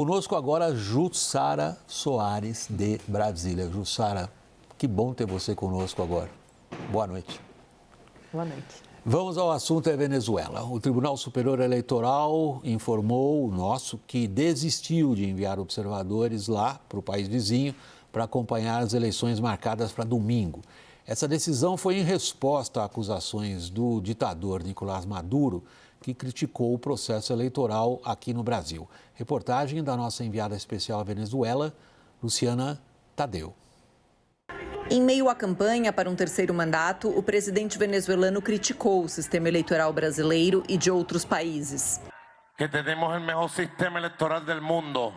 Conosco agora Jussara Soares, de Brasília. Jussara, que bom ter você conosco agora. Boa noite. Boa noite. Vamos ao assunto Venezuela. O Tribunal Superior Eleitoral informou que desistiu de enviar observadores lá para o país vizinho para acompanhar as eleições marcadas para domingo. Essa decisão foi em resposta a acusações do ditador Nicolás Maduro, que criticou o processo eleitoral aqui no Brasil. Reportagem da nossa enviada especial à Venezuela, Luciana Tadeu. Em meio à campanha para um terceiro mandato, o presidente venezuelano criticou o sistema eleitoral brasileiro e de outros países. Que temos o melhor sistema eleitoral do mundo.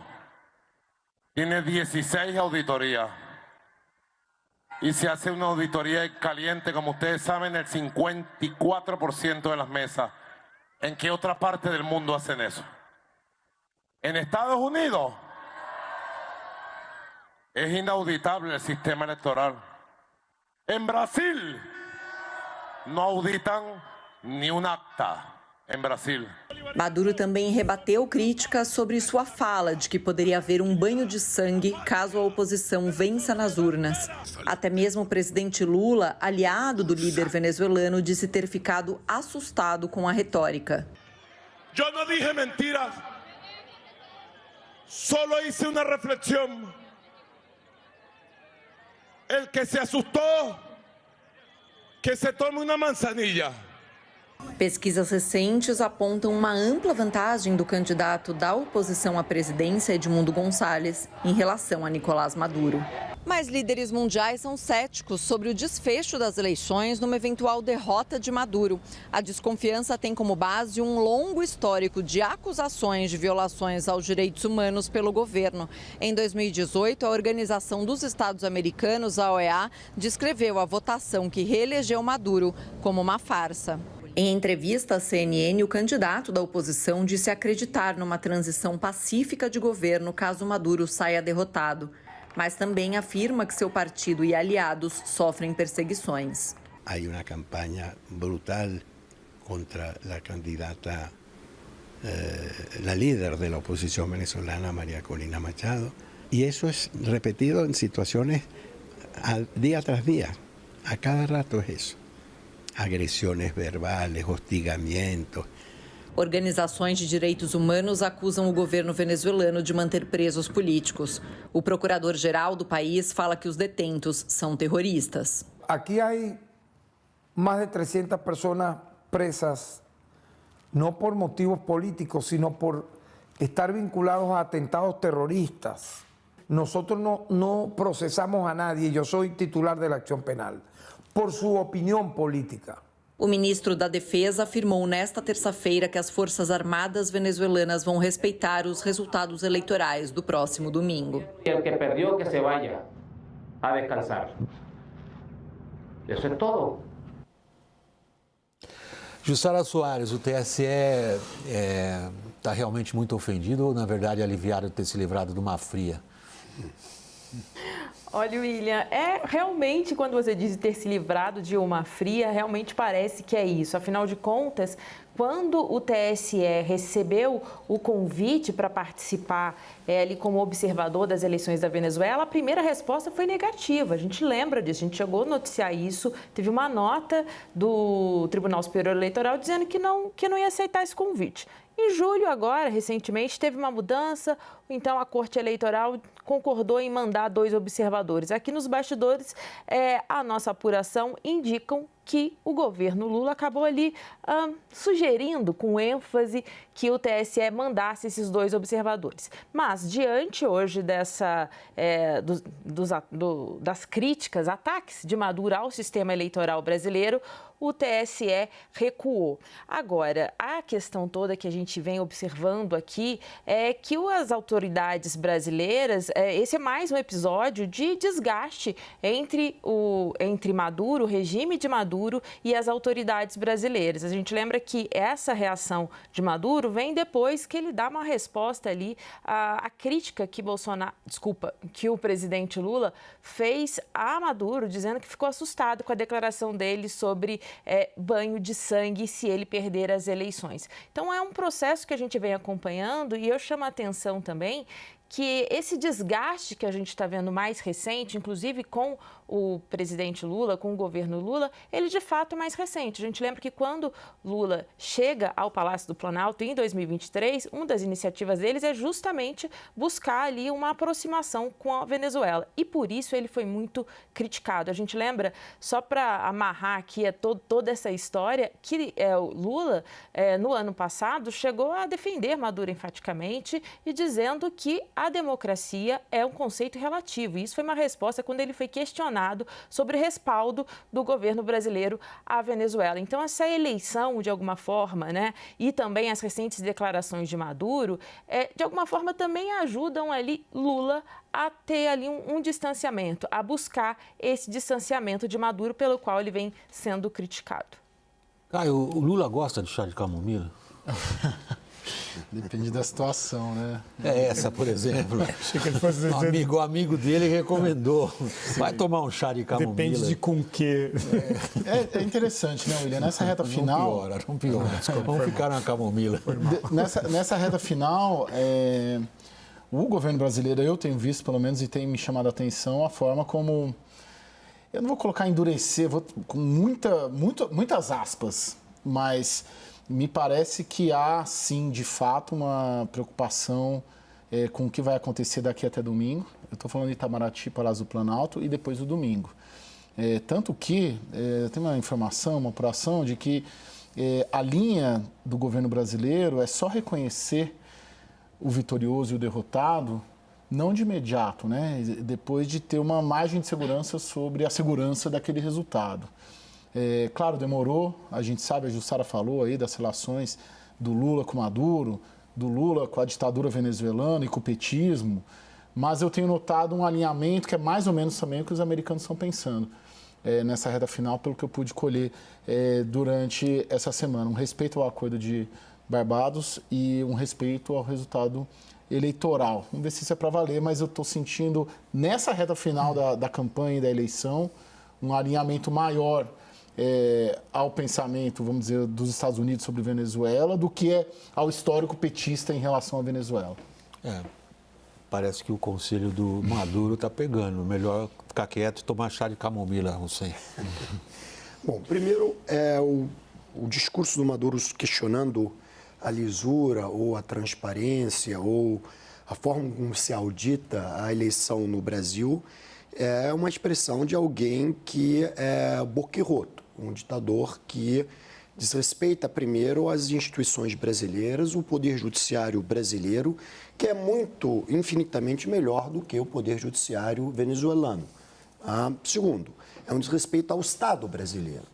Tem 16 auditorias. E se hace uma auditoria caliente, como vocês sabem, el 54% de las mesas. ¿En qué otra parte del mundo hacen eso? En Estados Unidos es inauditable el sistema electoral. En Brasil no auditan ni un acta. Em Brasil. Maduro também rebateu críticas sobre sua fala de que poderia haver um banho de sangue caso a oposição vença nas urnas. Até mesmo o presidente Lula, aliado do líder venezuelano, disse ter ficado assustado com a retórica. Eu não dije mentiras, solo hice uma reflexión. El que se assustou, que se tome uma manzanilla. Pesquisas recentes apontam uma ampla vantagem do candidato da oposição à presidência, Edmundo Gonçalves, em relação a Nicolás Maduro. Mas líderes mundiais são céticos sobre o desfecho das eleições numa eventual derrota de Maduro. A desconfiança tem como base um longo histórico de acusações de violações aos direitos humanos pelo governo. Em 2018, a Organização dos Estados Americanos, a OEA, descreveu a votação que reelegeu Maduro como uma farsa. Em entrevista à CNN, o candidato da oposição disse acreditar numa transição pacífica de governo caso Maduro saia derrotado, mas também afirma que seu partido e aliados sofrem perseguições. Há uma campanha brutal contra a candidata, a líder da oposição venezolana, María Corina Machado, e isso é repetido em situações dia tras dia. A cada rato é isso. Agressões verbais, hostigamientos. Organizações de direitos humanos acusam o governo venezuelano de manter presos políticos. O procurador-geral do país fala que os detentos são terroristas. Aqui há mais de 300 pessoas presas, não por motivos políticos, sino por estar vinculados a atentados terroristas. Nosotros no procesamos a nadie, yo soy titular de la acción penal, por sua opinião política. O ministro da Defesa afirmou nesta terça-feira que as Forças Armadas venezuelanas vão respeitar os resultados eleitorais do próximo domingo. El que perdió que se vaya a descansar. Isso é tudo. Jussara Soares, o TSE está realmente muito ofendido ou, na verdade, aliviado de ter se livrado de uma fria? Olha, William, realmente, quando você diz ter se livrado de uma fria, realmente parece que é isso. Afinal de contas, quando o TSE recebeu o convite para participar ali como observador das eleições da Venezuela, a primeira resposta foi negativa. A gente lembra disso, a gente chegou a noticiar isso. Teve uma nota do Tribunal Superior Eleitoral dizendo que não ia aceitar esse convite. Em julho, agora, recentemente, teve uma mudança, então a Corte Eleitoral concordou em mandar 2 observadores. Aqui nos bastidores, a nossa apuração indicam que o governo Lula acabou ali sugerindo com ênfase que o TSE mandasse esses 2 observadores. Mas, diante hoje das críticas, ataques de Maduro ao sistema eleitoral brasileiro, o TSE recuou. Agora, a questão toda que a gente vem observando aqui é que as autoridades brasileiras, esse é mais um episódio de desgaste entre Maduro, o regime de Maduro, Maduro e as autoridades brasileiras. A gente lembra que essa reação de Maduro vem depois que ele dá uma resposta ali à crítica que que o presidente Lula fez a Maduro, dizendo que ficou assustado com a declaração dele sobre banho de sangue se ele perder as eleições. Então é um processo que a gente vem acompanhando e eu chamo a atenção também que esse desgaste que a gente está vendo mais recente, inclusive com o presidente Lula, com o governo Lula, ele de fato é mais recente. A gente lembra que quando Lula chega ao Palácio do Planalto em 2023, uma das iniciativas deles é justamente buscar ali uma aproximação com a Venezuela. E por isso ele foi muito criticado. A gente lembra, só para amarrar aqui toda essa história, que o Lula, no ano passado, chegou a defender Maduro enfaticamente e dizendo que a democracia é um conceito relativo. E isso foi uma resposta quando ele foi questionado sobre o respaldo do governo brasileiro à Venezuela. Então, essa eleição, de alguma forma, e também as recentes declarações de Maduro, de alguma forma também ajudam ali Lula a ter ali um distanciamento, a buscar esse distanciamento de Maduro pelo qual ele vem sendo criticado. Caio, o Lula gosta de chá de camomila? Depende da situação, né? Essa, por exemplo. Achei que ele fosse dizer... O amigo dele recomendou. Vai tomar um chá de camomila. Depende de com quê. É interessante, né, William? Nessa reta final... Não piora. Vamos ficar na camomila. Nessa reta final, o governo brasileiro, eu tenho visto, pelo menos, e tem me chamado a atenção, a forma como... Eu não vou colocar endurecer, com muitas aspas, mas... Me parece que há, sim, de fato, uma preocupação com o que vai acontecer daqui até domingo. Eu estou falando de Itamaraty, Palácio do Planalto e depois do domingo. Tanto que tem uma informação, uma apuração de que a linha do governo brasileiro é só reconhecer o vitorioso e o derrotado, não de imediato, né? Depois de ter uma margem de segurança sobre a segurança daquele resultado. Claro, demorou, a gente sabe, a Jussara falou aí das relações do Lula com Maduro, do Lula com a ditadura venezuelana e com o petismo, mas eu tenho notado um alinhamento que é mais ou menos também o que os americanos estão pensando nessa reta final, pelo que eu pude colher durante essa semana. Um respeito ao acordo de Barbados e um respeito ao resultado eleitoral. Vamos ver se isso é para valer, mas eu estou sentindo nessa reta final da campanha e da eleição um alinhamento maior ao pensamento, vamos dizer, dos Estados Unidos sobre Venezuela do que ao histórico petista em relação à Venezuela. Parece que o conselho do Maduro está pegando. Melhor ficar quieto e tomar chá de camomila, Hussein. Bom, primeiro, o discurso do Maduro questionando a lisura ou a transparência ou a forma como se audita a eleição no Brasil é uma expressão de alguém que é boquiroto, um ditador que desrespeita primeiro as instituições brasileiras, o poder judiciário brasileiro, que é infinitamente melhor do que o poder judiciário venezuelano. Segundo, é um desrespeito ao Estado brasileiro.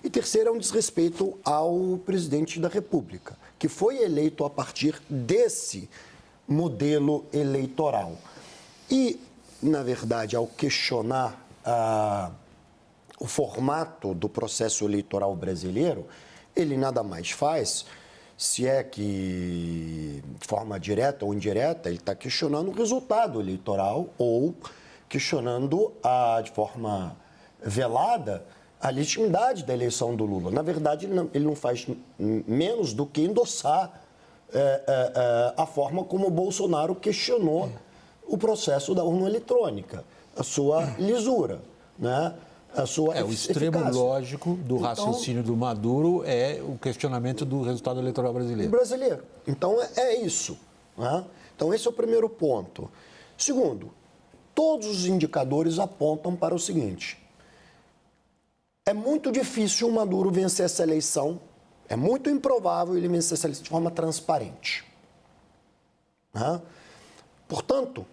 E terceiro, é um desrespeito ao presidente da República, que foi eleito a partir desse modelo eleitoral. E, na verdade, ao questionar o formato do processo eleitoral brasileiro, ele nada mais faz, se é que de forma direta ou indireta, ele está questionando o resultado eleitoral ou questionando de forma velada a legitimidade da eleição do Lula. Na verdade, ele não faz menos do que endossar a forma como o Bolsonaro questionou o processo da urna eletrônica, a sua lisura, né? A sua o extremo lógico do raciocínio do Maduro é o questionamento do resultado eleitoral brasileiro. Então, é isso. Né? Então, esse é o primeiro ponto. Segundo, todos os indicadores apontam para o seguinte: é muito difícil o Maduro vencer essa eleição, é muito improvável ele vencer essa eleição de forma transparente. Né? Portanto,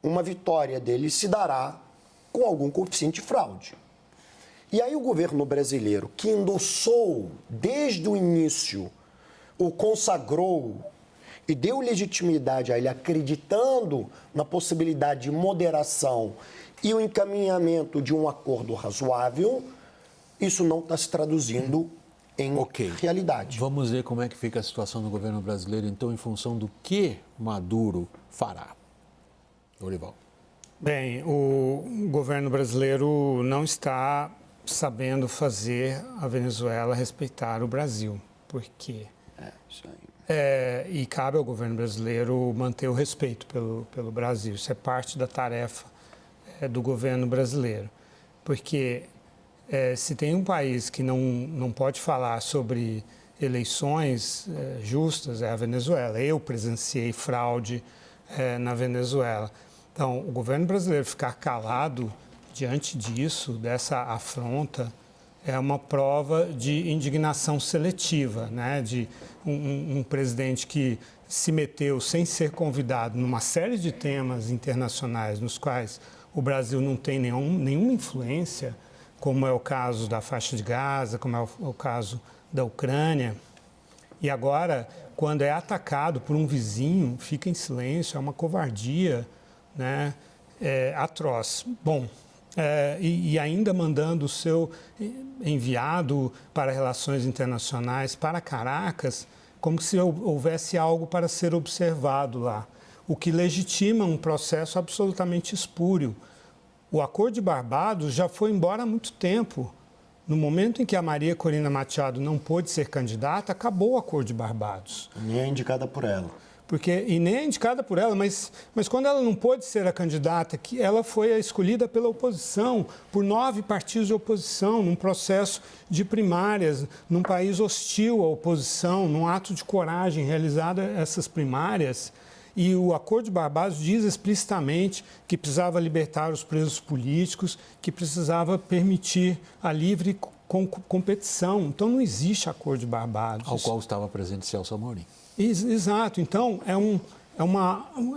uma vitória dele se dará com algum coeficiente de fraude. E aí o governo brasileiro, que endossou desde o início, o consagrou e deu legitimidade a ele, acreditando na possibilidade de moderação e o encaminhamento de um acordo razoável, isso não está se traduzindo em realidade. Vamos ver como é que fica a situação do governo brasileiro, então, em função do que Maduro fará. Lorival. Bem, o governo brasileiro não está sabendo fazer a Venezuela respeitar o Brasil. Por quê? E cabe ao governo brasileiro manter o respeito pelo Brasil. Isso é parte da tarefa do governo brasileiro. Porque se tem um país que não pode falar sobre eleições justas, é a Venezuela. Eu presenciei fraude na Venezuela. Então, o governo brasileiro ficar calado diante disso, dessa afronta, é uma prova de indignação seletiva, né? De um presidente que se meteu sem ser convidado numa série de temas internacionais nos quais o Brasil não tem nenhuma influência, como é o caso da faixa de Gaza, como é o caso da Ucrânia. E agora, quando é atacado por um vizinho, fica em silêncio, é uma covardia, né? Atroz. Bom, e ainda mandando o seu enviado para relações internacionais para Caracas, como se houvesse algo para ser observado lá, o que legitima um processo absolutamente espúrio. O Acordo de Barbados já foi embora há muito tempo. No momento em que a Maria Corina Machado não pôde ser candidata, acabou o Acordo de Barbados. Nem é indicada por ela. E nem é indicada por ela, mas quando ela não pôde ser a candidata, que ela foi a escolhida pela oposição, por 9 partidos de oposição, num processo de primárias, num país hostil à oposição, num ato de coragem realizado essas primárias. E o Acordo de Barbados diz explicitamente que precisava libertar os presos políticos, que precisava permitir a livre competição. Então, não existe Acordo de Barbados. Ao qual estava presente Celso Amorim. Exato. Então, é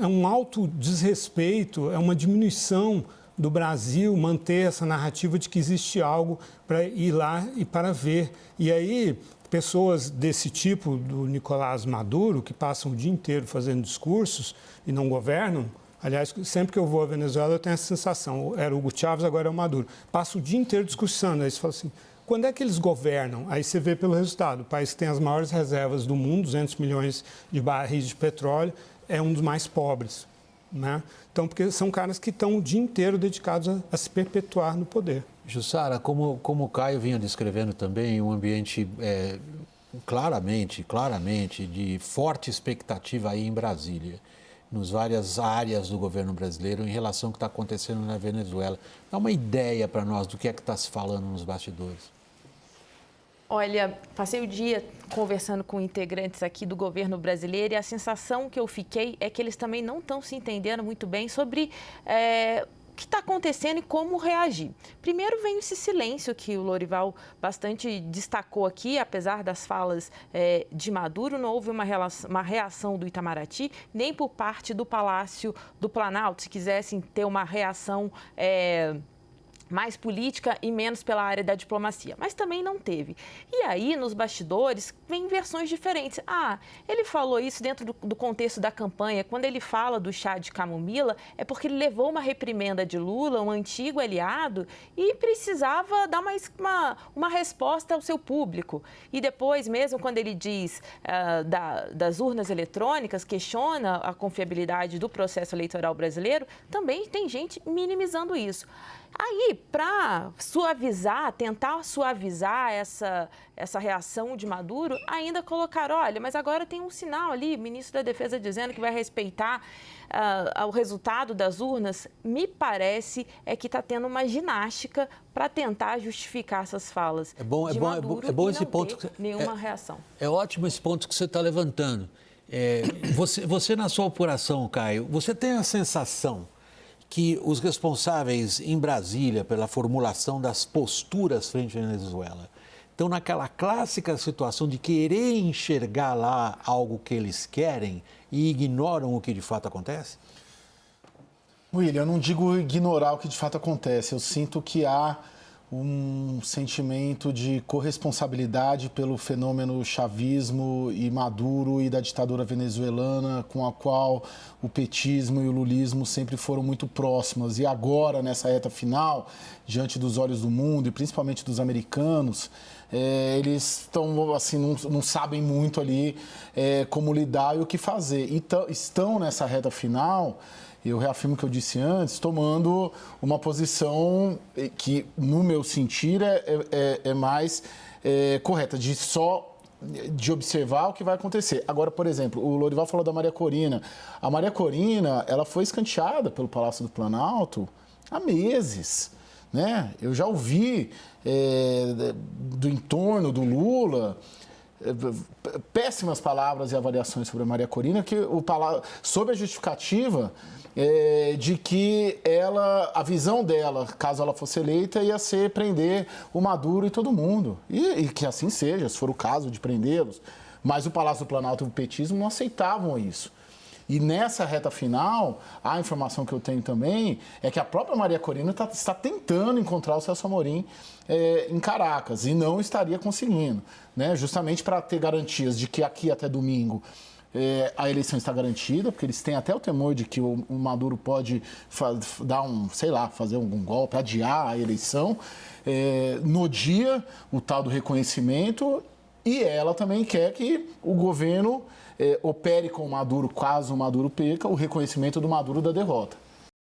um alto desrespeito, é uma diminuição do Brasil manter essa narrativa de que existe algo para ir lá e para ver. E aí, pessoas desse tipo, do Nicolás Maduro, que passam o dia inteiro fazendo discursos e não governam. Aliás, sempre que eu vou à Venezuela, eu tenho essa sensação. Era o Hugo Chávez, agora é o Maduro. Passa o dia inteiro discursando. Aí você fala assim, quando é que eles governam? Aí você vê pelo resultado. O país que tem as maiores reservas do mundo, 200 milhões de barris de petróleo, é um dos mais pobres, né? Então, porque são caras que estão o dia inteiro dedicados a se perpetuar no poder. Jussara, como o Caio vinha descrevendo também, um ambiente claramente de forte expectativa aí em Brasília, nas várias áreas do governo brasileiro em relação ao que está acontecendo na Venezuela. Dá uma ideia para nós do que é que está se falando nos bastidores. Olha, passei o dia conversando com integrantes aqui do governo brasileiro e a sensação que eu fiquei é que eles também não estão se entendendo muito bem sobre o que está acontecendo e como reagir. Primeiro vem esse silêncio que o Lorival bastante destacou aqui, apesar das falas de Maduro, não houve uma reação do Itamaraty, nem por parte do Palácio do Planalto, se quisessem ter uma reação mais política e menos pela área da diplomacia, mas também não teve. E aí, nos bastidores, vem versões diferentes. Ele falou isso dentro do contexto da campanha. Quando ele fala do chá de camomila, é porque ele levou uma reprimenda de Lula, um antigo aliado, e precisava dar uma resposta ao seu público. E depois, mesmo quando ele diz das urnas eletrônicas, questiona a confiabilidade do processo eleitoral brasileiro, também tem gente minimizando isso. Aí, para tentar suavizar essa reação de Maduro, ainda colocaram, olha, mas agora tem um sinal ali, o ministro da Defesa dizendo que vai respeitar o resultado das urnas. Me parece que está tendo uma ginástica para tentar justificar essas falas. É bom esse ponto. Nenhuma reação. É ótimo esse ponto que você está levantando. Você, na sua apuração, Caio, você tem a sensação que os responsáveis em Brasília pela formulação das posturas frente à Venezuela estão naquela clássica situação de querer enxergar lá algo que eles querem e ignoram o que de fato acontece? William, eu não digo ignorar o que de fato acontece. Eu sinto que há um sentimento de corresponsabilidade pelo fenômeno chavismo e Maduro e da ditadura venezuelana, com a qual o petismo e o lulismo sempre foram muito próximas. E agora, nessa reta final, diante dos olhos do mundo e principalmente dos americanos, eles estão assim, não sabem muito ali como lidar e o que fazer. E estão nessa reta final, eu reafirmo o que eu disse antes, tomando uma posição que, no meu sentir, é mais correta, de observar o que vai acontecer. Agora, por exemplo, o Lorival falou da Maria Corina. A Maria Corina, ela foi escanteada pelo Palácio do Planalto há meses, né? Eu já ouvi do entorno do Lula péssimas palavras e avaliações sobre a Maria Corina, sob a justificativa de que a visão dela, caso ela fosse eleita, ia ser prender o Maduro e todo mundo. E que assim seja, se for o caso de prendê-los. Mas o Palácio do Planalto e o petismo não aceitavam isso. E nessa reta final, a informação que eu tenho também é que a própria Maria Corina está tentando encontrar o Celso Amorim em Caracas e não estaria conseguindo, né? Justamente para ter garantias de que aqui até domingo a eleição está garantida, porque eles têm até o temor de que o Maduro pode fazer um golpe, adiar a eleição. No dia, o tal do reconhecimento, e ela também quer que o governo opere com o Maduro, caso o Maduro perca, o reconhecimento do Maduro da derrota.